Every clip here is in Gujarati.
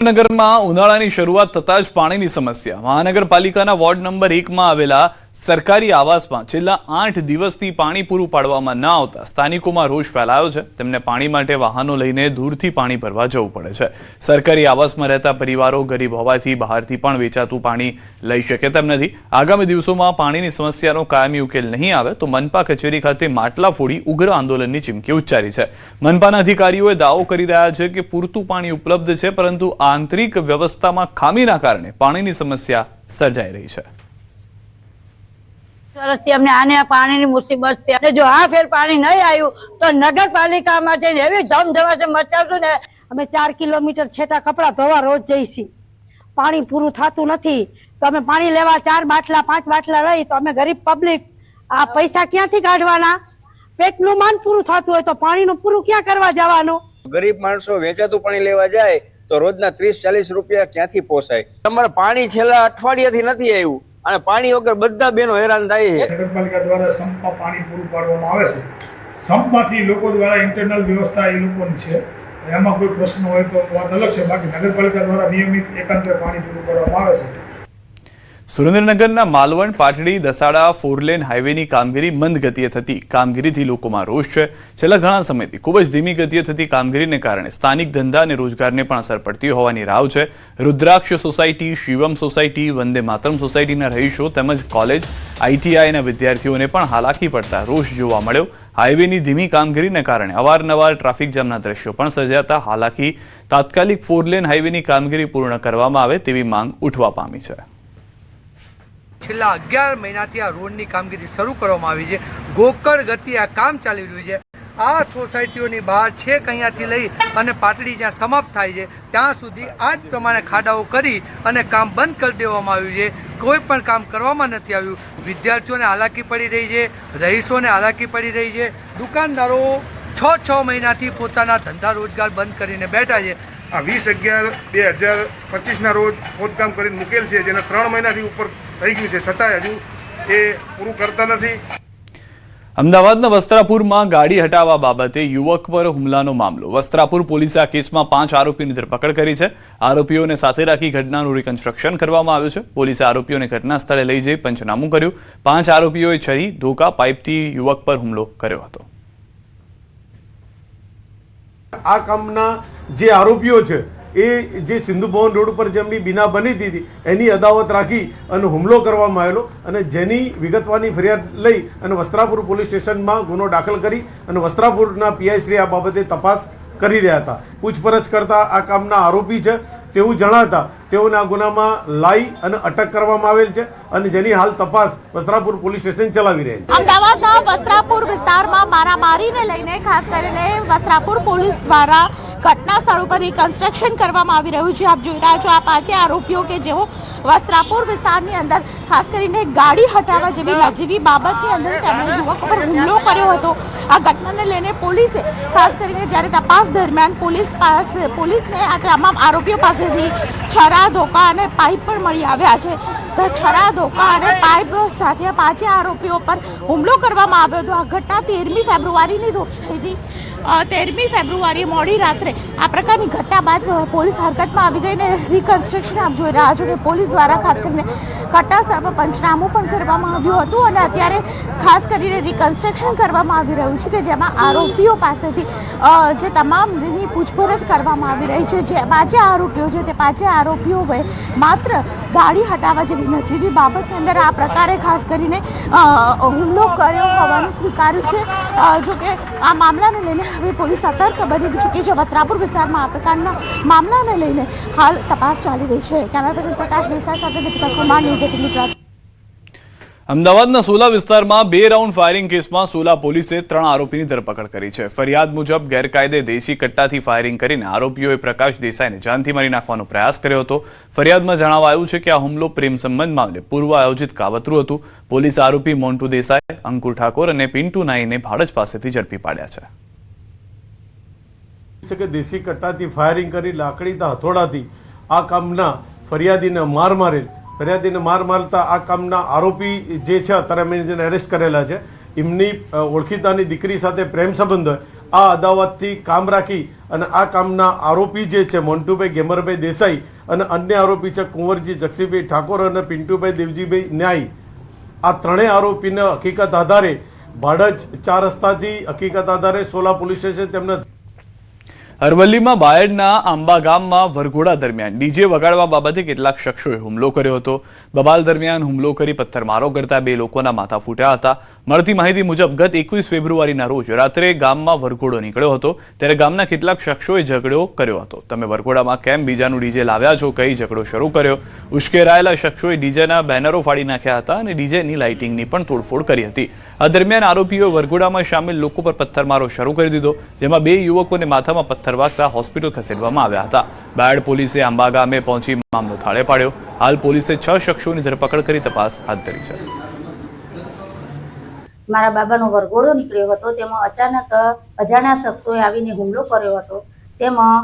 નગરમાં ઉનાળાની શરૂઆત થતાં જ પાણીની સમસ્યા મહાનગરપાલિકાના વોર્ડ નંબર 1 માં આવેલા સરકારી આવાસમાં છેલ્લા 8 દિવસથી પાણી પૂરું પાડવામાં ન આવતા સ્થાનિકોમાં રોષ ફેલાયો છે। તેમને પાણી માટે વાહનો લઈને દૂરથી પાણી ભરવા જવું પડે છે। સરકારી આવાસમાં રહેતા પરિવારો ગરીબ હોવાથી બહારથી પણ વેચાતું પાણી લઈ શકે તેમ નથી। આગામી દિવસોમાં પાણીની સમસ્યાનો કાયમી ઉકેલ નહીં આવે તો મનપા કચેરી ખાતે માટલા ફોડી ઉગ્ર આંદોલનની ચીમકી ઉચ્ચારી છે। મનપાના અધિકારીઓએ દાવો કરી રહ્યા છે કે પૂરતું પાણી ઉપલબ્ધ છે, પરંતુ આંતરિક વ્યવસ્થામાં ખામીના કારણે પાણીની સમસ્યા સર્જાઈ રહી છે। વર્ષથી અમને આને પાણીની મુસીબત છે અને જો આ ફેર પાણી નહીં આવ્યું તો નગરપાલિકામાં જઈને એવી ધમધમાટ મચાવશું ને। અમે 4 કિલોમીટર છેટા કપડા ધોવા રોજ જઈશી, પાણી પૂરું થતું નથી તો અમે પાણી લેવા 4 બાટલા 5 બાટલા રહી તો અમે ગરીબ પબ્લિક આ પૈસા ક્યાંથી કાઢવાના? પેટનું માંદ પૂરું થતું હોય તો પાણીનું પૂરું ક્યાં કરવા જવાનું? ગરીબ માણસો વેચાતું પાણી લેવા જાય તો રોજના 30-40 રૂપિયા ક્યાંથી પોસાય? તમારે પાણી છેલ્લા અઠવાડિયાથી નથી આવ્યું અને પાણી વગર બધા બેનો હેરાન થાય છે। નગરપાલિકા દ્વારા સંપમાં પાણી પૂરું પાડવામાં આવે છે। સંપમાંથી લોકો દ્વારા ઇન્ટરનલ વ્યવસ્થા એ લોકોની છે, એમાં કોઈ પ્રશ્ન હોય તો વાત અલગ છે, બાકી નગરપાલિકા દ્વારા નિયમિત એકાંતરે પાણી પૂરું પાડવામાં આવે છે। સુરેન્દ્રનગરના માલવણ પાટડી દસાડા 4 લેન હાઈવેની કામગીરી મંદ ગતિએ થતી કામગીરીથી લોકોમાં રોષ છે। છેલ્લા ઘણા સમયથી ખૂબ જ ધીમી ગતિએ થતી કામગીરીને કારણે સ્થાનિક ધંધા અને રોજગારને પણ અસર પડતી હોવાની રાવ છે। રુદ્રાક્ષ સોસાયટી, શિવમ સોસાયટી, વંદે માતરમ સોસાયટીના રહીશો તેમજ કોલેજ ITIના વિદ્યાર્થીઓને પણ હાલાકી પડતા રોષ જોવા મળ્યો। હાઈવેની ધીમી કામગીરીને કારણે અવારનવાર ટ્રાફિક જામના દ્રશ્યો પણ સર્જાતા હાલાકી તાત્કાલિક 4 લેન હાઈવેની કામગીરી પૂર્ણ કરવામાં આવે તેવી માંગ ઉઠવા પામી છે। છેલ્લા 11 મહિનાથી આ રોડની કામગીરી શરૂ કરવામાં આવી છે। ગોકળ ગતિ આ કામ ચાલી રહ્યું છે। આ સોસાયટીઓની બહાર છેક અહીંયાથી લઈ અને પાટડી જ્યાં સમાપ્ત થાય છે ત્યાં સુધી આ જ પ્રમાણે ખાડાઓ કરી અને કામ બંધ કરી દેવામાં આવ્યું છે। કોઈ પણ કામ કરવામાં નથી આવ્યું। વિદ્યાર્થીઓને હાલાકી પડી રહી છે, રહીશોને હાલાકી પડી રહી છે। દુકાનદારો 6 મહિનાથી પોતાના ધંધા રોજગાર બંધ કરીને બેઠા છે। આ 20/11/2025ના રોજ ખોદકામ કરીને મૂકેલ છે, જેના 3 મહિનાથી ઉપર થઈ ગયું છે, છતાંય હજુ એ પૂરું કરતા નથી। અમદાવાદના વસ્ત્રાપુરમાં ગાડી હટાવવા બાબતે યુવક પર હુમલાનો મામલો। વસ્ત્રાપુર પોલીસે આ કેસમાં 5 આરોપીની ધરપકડ કરી છે। આરોપીઓને સાથે રાખી ઘટનાનું રિકન્સ્ટ્રક્શન કરવામાં આવ્યું છે। પોલીસે આરોપીઓને ઘટના સ્થળે લઈ જઈ પંચનામું કર્યું। 5 આરોપીઓએ છરી, ધોકા, પાઇપથી યુવક પર હુમલો કર્યો હતો। આ કામના જે આરોપીઓ છે એ જે સિંધુ ભવન રોડ ઉપર જેમની બીના બની હતી એની અદાવત રાખી અને હુમલો કરવામાં આવેલો અને જેની વિગતવારની ફરિયાદ લઈ અને વસ્ત્રાપુર પોલીસ સ્ટેશનમાં ગુનો દાખલ કરી અને વસ્ત્રાપુરના PI શ્રી આ બાબતે તપાસ કરી રહ્યા હતા। પૂછપરછ કરતા આ કામના આરોપી છે તેવું જણાતા તેઓને આ ગુનામાં લાઈ અને અટક કરવામાં આવેલ છે અને જેની હાલ તપાસ વસ્ત્રાપુર પોલીસ સ્ટેશન ચલાવી રહી છે। અમદાવાદના વસ્ત્રાપુર વિસ્તારમાં મારામારીને લઈને ખાસ કરીને વસ્ત્રાપુર પોલીસ દ્વારા ઘટના સ્થળ ઉપર રિકન્સ્ટ્રક્શન કરવામાં આવી રહ્યું છે। આપ જોઈ રહ્યા છો આ 5 આરોપીઓ કે જેઓ વસ્ત્રાપુર વિસ્તારની અંદર ખાસ કરીને ગાડી હટાવવા જેવી નજીવી બાબતની અંદર તેમણે યુવક પર હુમલો કર્યો હતો। આ ઘટનાને લઈને પોલીસે ખાસ કરીને જ્યારે તપાસ દરમિયાન પોલીસને આ તમામ આરોપીઓ પાસેથી છરા, ધોકા અને પાઇપ પણ મળી આવ્યા છે। તો છરા, ધોકા અને પાઇપ સાથે 5 આરોપીઓ પર હુમલો કરવામાં આવ્યો હતો। આ ઘટના 13મી ફેબ્રુઆરીની રોજ થઈ હતી। 13મી ફેબ્રુઆરી મોડી રાત્રે આ પ્રકારની ઘટના બાદ પોલીસ હરકતમાં આવી ગઈને રિકન્સ્ટ્રક્શન આપ જોઈ રહ્યા છો કે પોલીસ દ્વારા ખાસ કરીને ઘટના સ્થળ પર પંચનામું પણ કરવામાં આવ્યું હતું અને અત્યારે ખાસ કરીને રિકન્સ્ટ્રક્શન કરવામાં આવી રહ્યું છે કે જેમાં આરોપીઓ પાસેથી જે તમામની પૂછપરછ કરવામાં આવી રહી છે। જે 5 આરોપીઓ છે તે 5 આરોપીઓએ માત્ર ગાડી હટાવવા જેવી નજીવી બાબતની અંદર આ પ્રકારે ખાસ કરીને હુમલો કર્યો હોવાનું સ્વીકાર્યું છે। જોકે આ મામલાને લઈને હવે પોલીસ સતર્ક બની ચૂકી છે। વસ્ત્રાપુર વિસ્તારમાં આ પ્રકારના મામલાને લઈને હાલ તપાસ ચાલી રહી છે। કેમેરા પર્સન પ્રકાશ દેસાઈ સાથે દીપિકા કુમાર, ન્યૂઝ 18 ગુજરાત। અમદાવાદના સોલા વિસ્તારમાં 2 રાઉન્ડ ફાયરિંગ કેસમાં સોલા પોલીસે 3 આરોપીની ધરપકડ કરી છે। ફરિયાદ મુજબ ગેરકાયદે દેશી કટ્ટાથી ફાયરિંગ કરીને આરોપીઓએ પ્રકાશ દેસાઈને જાનથી મારી નાખવાનો પ્રયાસ કર્યો હતો। ફરિયાદમાં જણાવાયું છે કે આ હુમલો પ્રેમ સંબંધ મામલે પૂર્વ આયોજિત કાવતરું હતું। પોલીસે આરોપી મોન્ટુ દેસાઈ, અંકુર ઠાકોર અને પિન્ટુ નાઈને ભાડજ પાસેથી ઝડપી પાડ્યા છે કે દેશી કટ્ટાથી ફાયરિંગ કરી લાકડીના હથોડાથી આ કામના ફરિયાદીને માર મારેલ, ફરિયાદીને માર મારતા આ કામના આરોપી જે છે અત્યારે અમે જેને એરેસ્ટ કરેલા છે એમની ઓળખીતાની દીકરી સાથે પ્રેમ સંબંધ હોય આ અદાવતથી કામ રાખી અને આ કામના આરોપી જે છે મોન્ટુભાઈ ગેમરભાઈ દેસાઈ અને અન્ય આરોપી છે કુંવરજી જક્ષીભાઈ ઠાકોર અને પિન્ટુભાઈ દેવજીભાઈ ન્યાય, આ ત્રણેય આરોપીને હકીકત આધારે ભાડજ 4 રસ્તાથી હકીકત આધારે સોલા પોલીસ સ્ટેશન તેમને અરવલ્લીમાં બાયડના આંબા ગામમાં વરઘોડા દરમિયાન ડીજે વગાડવા બાબતે કેટલાક શખ્સોએ હુમલો કર્યો હતો. બબાલ દરમિયાન હુમલો કરી પથ્થરમારો કરતા 2 લોકોના માથા ફૂટ્યા હતા. મળતી માહિતી મુજબ ગત 21 ફેબ્રુઆરીના રોજ રાત્રે ગામમાં વરઘોડો નીકળ્યો હતો, ત્યારે ગામના કેટલાક શખ્સોએ ઝઘડો કર્યો હતો. તમે વરઘોડામાં કેમ બીજાનું ડીજે લાવ્યા છો, કઈ ઝઘડો શરૂ કર્યો. ઉશ્કેરાયેલા શખ્સોએ ડીજેના બેનરો ફાડી નાખ્યા હતા અને ડીજેની લાઇટિંગની પણ તોડફોડ કરી હતી. આ દરમિયાન આરોપીઓએ વરઘોડામાં સામેલ લોકો પર પથ્થરમારો શરૂ કરી દીધો, જેમાં 2 યુવકોને માથામાં પથ્થર વાગતા હોસ્પિટલ ખસેડવામાં આવ્યા હતા. બાયડ પોલીસે આંબા ગામે પહોંચી મામલો થાળે પાડ્યો. હાલ પોલીસે 6 શખ્સોની ધરપકડ કરી તપાસ હાથ ધરી છે. મારા બાબાનો વરઘોડો નીકળ્યો હતો, તેમાં અચાનક અજાણ્યા શખ્સોએ આવીને હુમલો કર્યો હતો. તેમાં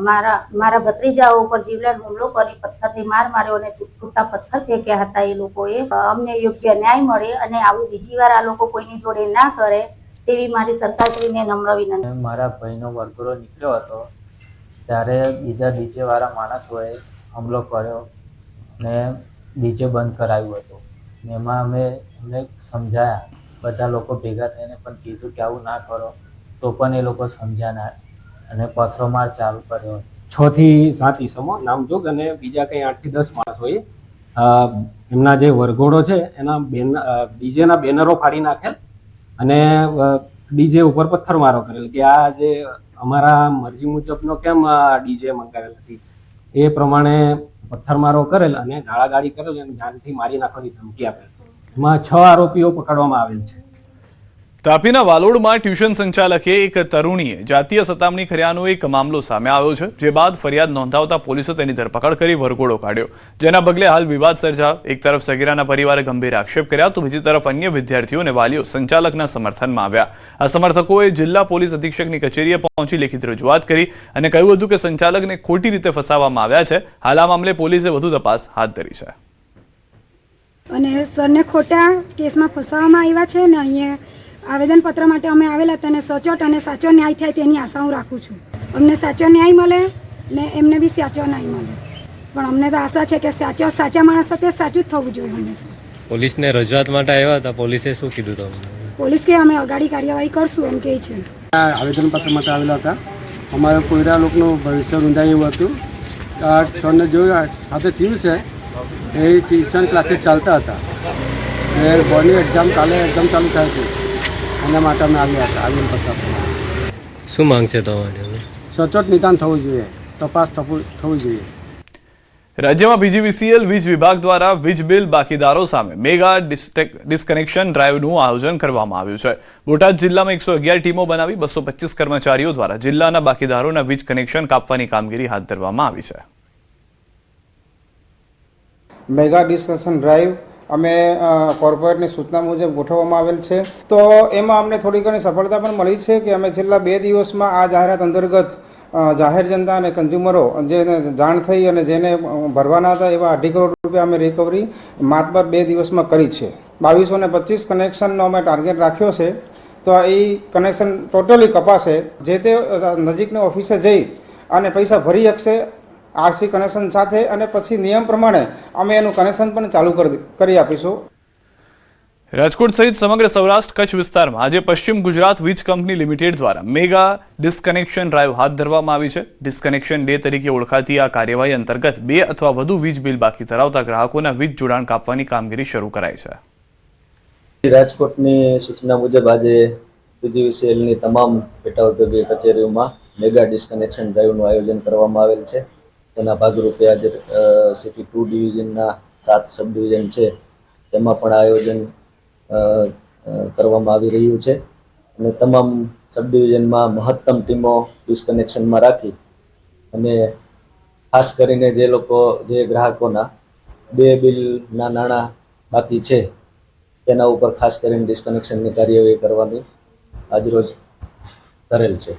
મારા ભત્રીજાઓ ઉપર જીવલેણ હુમલો કરી પથ્થરથી માર માર્યો અને છૂટા પથ્થર ફેંક્યા હતા. એ લોકોએ અમને યોગ્ય ન્યાય મળે અને આવું બીજી વાર આ લોકો કોઈની જોડે ના કરે તેવી મારી સરકારશ્રીને નમ્ર વિનંતી. મારા ભાઈનો વરઘોડો નીકળ્યો હતો ત્યારે બીજા ડીજે વાળા માણસોએ હુમલો કર્યો અને ડીજે બંધ કરાવ્યું હતું. એમાં અમને સમજાયા, બધા લોકો ભેગા થઈને પણ કીધું કે આવું ના કરો, તો પણ એ લોકો સમજ્યા ના અને પથ્થરમાર ચાલુ કર્યો. 6 થી 7 ઈસમો નામજોગ અને બીજા કંઈ 8 થી 10 માણસોએ એમના જે વરઘોડો છે એના ડીજેના બેનરો ફાડી નાખેલ અને ડીજે ઉપર પથ્થરમારો કરેલ કે આ જે અમારા મરજી મુજબનો કેમ ડીજે મંગાવેલ હતી એ પ્રમાણે પથ્થરમારો કરેલ અને ગાળાગાળી કરેલ અને જાનથી મારી નાખવાની ધમકી આપેલ. એમાં 6 આરોપીઓ પકડવામાં આવેલ છે. તાપીના વાલોડમાં ટ્યુશન સંચાલકે એક તરુણીએ જાતીય સતામણી કર્યાનો એક મામલો સામે આવ્યો છે, જે બાદ ફરિયાદ નોંધાવતા પોલીસે તેની ધરપકડ કરી વરઘોડો કાઢ્યો, જેના પગલે હાલ વિવાદ સર્જાયો. એક તરફ સગીરાના પરિવારે ગંભીર આક્ષેપ કર્યા તો બીજી તરફ અન્ય વિદ્યાર્થીઓ અને વાલીઓ સંચાલકના સમર્થનમાં આવ્યા. આ સમર્થકોએ જિલ્લા પોલીસ અધિક્ષકની કચેરીએ પહોંચી લેખિત રજૂઆત કરી અને કહ્યું હતું કે સંચાલકને ખોટી રીતે ફસાવવામાં આવ્યા છે. હાલ આ મામલે પોલીસે વધુ તપાસ હાથ ધરી છે અને સરને ખોટા કેસમાં ફસાવવામાં આવ્યા છે ને અહીંયા આવેદનપત્ર માટે અમે આવેલા હતા અને સચોટ અને સાચો ન્યાય થાય તેની આશા હું રાખું છું. અમને સાચો ન્યાય મળે ને એમને બી સાચો ન્યાય મળે, પણ અમને તો આશા છે કે સાચા માણસ સાથે સાચું જ થવું જોઈએ હંમેશા. પોલીસને રજૂઆત માટે આવ્યા હતા, પોલીસે શું કીધું તમને? પોલીસ કે અમે અગાડી કાર્યવાહી કરશું એમ કહે છે. આવેદનપત્ર માટે આવેલા હતા. અમારે કોઈરા લોકોનું ભવિષ્ય રૂંધાય એવું હતું. સરને જોયું સાથે થયું છે એ ટ્યુશન ક્લાસીસ ચાલતા હતા એ બોર્ડની એક્ઝામ ચાલુ થાય છે એના માટે અમે આવ્યા હતા. આવેદનપત્ર શું માંગ છે તમારી? સચોટ નિદાન થવું જોઈએ, તપાસ થવું જોઈએ. રાજ્યમાં PGVCL વીજ વિભાગ દ્વારા વીજ બિલ બાકીદારો સામે મેગા ડિસ્કનેક્શન ડ્રાઈવનું આયોજન કરવામાં આવ્યું છે. બોટાદ જિલ્લામાં 111 ટીમો બનાવી 225 કર્મચારીઓ દ્વારા જિલ્લાના બાકીદારોના વીજ કનેક્શન કાપવાની કામગીરી હાથ ધરવામાં આવી છે. મેગા ડિસ્કનેક્શન ડ્રાઈવ અમે કોર્પોરેટની સૂચના મુજબ ગોઠવવામાં આવેલ છે. તો એમાં અમને થોડી ઘણી સફળતા પણ મળી છે કે અમે છેલ્લા 2 દિવસમાં આ જાહેરાત અંતર્ગત જાહેર જનતા અને કન્ઝ્યુમરો જેને જાણ થઈ અને જેને ભરવાના હતા એવા 2.5 કરોડ રૂપિયા અમે રિકવરી માત્ર 2 દિવસમાં કરી છે. 2225 કનેક્શનનો અમે ટાર્ગેટ રાખ્યો છે. તો એ કનેક્શન ટોટલી કપાશે, જે તે નજીકની ઓફિસે જઈ અને પૈસા ભરી શકશે આરસી કનેક્શન સાથે, અને પછી નિયમ પ્રમાણે અમે એનું કનેક્શન પણ ચાલુ કરી આપીશું. રાજકોટ સહિત સમગ્ર સૌરાષ્ટ્ર કચ્છ વિસ્તારમાં આજે પશ્ચિમ ગુજરાત વીજ કંપની લિમિટેડ દ્વારા મેગા ડિસ્કનેક્શન ડ્રાઈવ હાથ ધરવામાં આવી છે. ડિસ્કનેક્શન ડે તરીકે ઓળખાતી આ કાર્યવાહી અંતર્ગત 2 અથવા વધુ વીજ બિલ બાકી ધરાવતા ગ્રાહકોના વીજ જોડાણ કાપવાની કામગીરી શરૂ કરાઈ છે. રાજકોટની સૂચના મુજબ આજે PGVCLની તમામ પેટા ઉપયોગી કચેરીઓમાં મેગા ડિસ્કનેક્શન ડ્રાઈવનું આયોજન કરવામાં આવેલ છે. તેના ભાગરૂપે આજે સિટી 2 ડિવિઝનના 7 સબ ડિવિઝન છે તેમાં પણ આયોજન કરવામાં આવી રહ્યું છે અને તમામ સબ ડિવિઝનમાં મહત્તમ ટીમો ડિસ્કનેક્શનમાં રાખી અને ખાસ કરીને જે ગ્રાહકોના 2 બિલના નાણાં બાકી છે તેના ઉપર ખાસ કરીને ડિસ્કનેક્શનની કાર્યવાહી કરવાની આજરોજ કરેલ છે.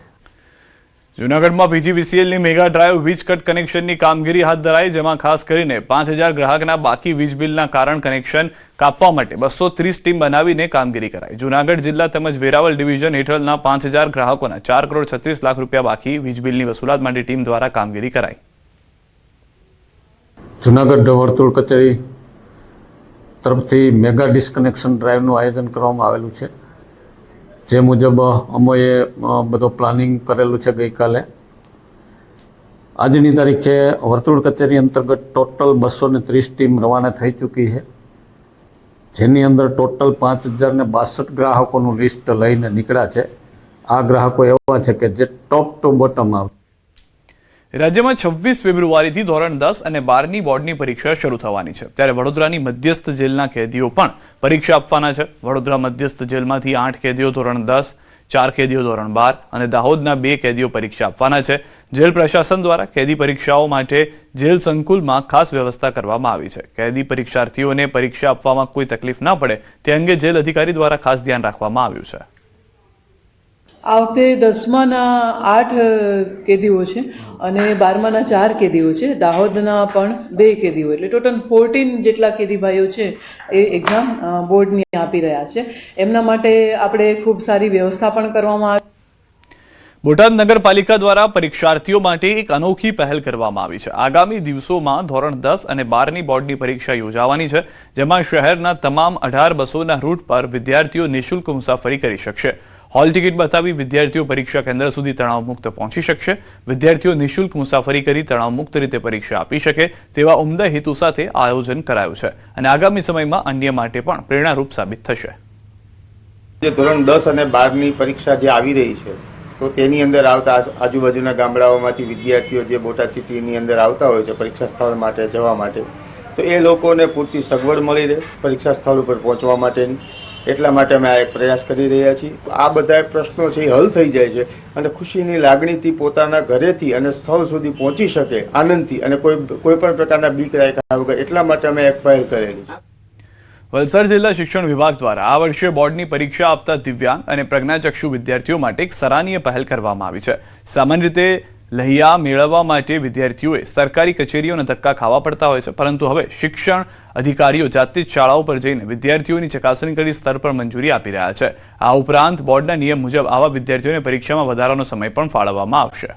જૂનાગઢમાં પીજીવીસીએલની મેગા ડ્રાઈવ વીજ કટ કનેક્શનની કામગીરી હાથ ધરાઈ, જેમાં ખાસ કરીને 5000 ગ્રાહકના બાકી વીજ બિલના કારણ કનેક્શન કાપવા માટે 230 ટીમ બનાવીને કામગીરી કરાઈ. જૂનાગઢ જિલ્લા તેમજ વેરાવળ ડિવિઝન હેઠળના 5000 ગ્રાહકોના 4,36,00,000 રૂપિયા બાકી વીજ બિલની વસૂલાત માટે ટીમ દ્વારા કામગીરી કરાઈ. જૂનાગઢ વર્તુળ કચેરી તરફથી મેગા ડિસ્કનેક્શન ડ્રાઈવનું આયોજન કરવામાં આવેલું છે. જે મુજબ અમોએ બધો પ્લાનિંગ કરેલું છે. ગઈકાલે આજની તારીખે વર્તુળ કચેરી અંતર્ગત ટોટલ 230 ટીમ રવાના થઈ ચૂકી છે, જેની અંદર ટોટલ 5062 ગ્રાહકોનું લિસ્ટ લઈને નીકળ્યા છે. આ ગ્રાહકો એવા છે કે જે ટોપ ટુ બોટમ આવે. રાજ્યમાં 26 ફેબ્રુઆરીથી ધોરણ 10 અને 12ની બોર્ડની પરીક્ષા શરૂ થવાની છે, ત્યારે વડોદરાની મધ્યસ્થ જેલના કેદીઓ પણ પરીક્ષા આપવાના છે. વડોદરા મધ્યસ્થ જેલમાંથી 8 કેદીઓ ધોરણ 10, 4 કેદીઓ ધોરણ 12 અને દાહોદના 2 કેદીઓ પરીક્ષા આપવાના છે. જેલ પ્રશાસન દ્વારા કેદી પરીક્ષાઓ માટે જેલ સંકુલમાં ખાસ વ્યવસ્થા કરવામાં આવી છે. કેદી પરીક્ષાર્થીઓને પરીક્ષા આપવામાં કોઈ તકલીફ ન પડે તે અંગે જેલ અધિકારી દ્વારા ખાસ ધ્યાન રાખવામાં આવ્યું છે. આ વખતે 10માના 8 કેદીઓ છે અને 12માના 4 કેદીઓ છે. દાહોદના પણ 2 કેદીઓ, એટલે ટોટલ 14 જેટલા કેદી ભાઈઓ છે એ એક્ઝામ બોર્ડની આપી રહ્યા છે. એમના માટે આપણે ખૂબ સારી વ્યવસ્થા પણ કરવામાં આવી. બોટાદ નગરપાલિકા દ્વારા પરીક્ષાર્થીઓ માટે એક અનોખી પહેલ કરવામાં આવી છે. આગામી દિવસોમાં ધોરણ 10 અને 12ની બોર્ડની પરીક્ષા યોજાવાની છે, જેમાં શહેરના તમામ 18 બસોના રૂટ પર વિદ્યાર્થીઓ નિઃશુલ્ક મુસાફરી કરી શકશે. હોલ ટિકિટ બતાવી વિદ્યાર્થીઓ પરીક્ષા કેન્દ્ર સુધી તણાવમુક્ત પહોંચી શકશે. વિદ્યાર્થીઓ નિઃશુલ્ક મુસાફરી કરી તણાવમુક્ત રીતે પરીક્ષા આપી શકે તેવા ઉમદા હેતુ સાથે આયોજન કરાયું છે અને આગામી સમયમાં અન્ય માટે પણ પ્રેરણારૂપ સાબિત થશે. જે ધોરણ 10 અને 12ની પરીક્ષા જે આવી રહી છે, તો તેની અંદર આવતા આજુબાજુના ગામડાઓમાંથી વિદ્યાર્થીઓ જે બોટાદ સિટીની અંદર આવતા હોય છે પરીક્ષા સ્થળ માટે જવા માટે, તો એ લોકોને પૂરતી સગવડ મળી રહે પરીક્ષા સ્થળ ઉપર પહોંચવા માટેની. એટલા માટે અમે આ એક પ્રયાસ કરી રહ્યા છીએ. આ બધા પ્રશ્નો છે એ હલ થઈ જાય છે અને ખુશીની લાગણીથી પોતાના ઘરેથી અને સ્થળ સુધી પહોંચી શકે આનંદથી અને કોઈ પણ પ્રકારના બીક રાખ્યા વગર. એટલા માટે અમે એક પહેલ કરેલી છે. વલસાડ જિલ્લા શિક્ષણ વિભાગ દ્વારા આ વર્ષે બોર્ડની પરીક્ષા આપતા દિવ્યાંગ અને પ્રજ્ઞાચક્ષુ વિદ્યાર્થીઓ માટે એક સરાહનીય પહેલ કરવામાં આવી છે. સામાન્ય રીતે લહિયા મેળવવા માટે વિદ્યાર્થીઓએ સરકારી કચેરીઓના ધક્કા ખાવા પડતા હોય છે, પરંતુ હવે શિક્ષણ અધિકારીઓ જાતે જ શાળાઓ પર જઈને વિદ્યાર્થીઓની ચકાસણી કરી સ્તર પર મંજૂરી આપી રહ્યા છે. આ ઉપરાંત બોર્ડના નિયમ મુજબ આવા વિદ્યાર્થીઓને પરીક્ષામાં વધારાનો સમય પણ ફાળવવામાં આવશે.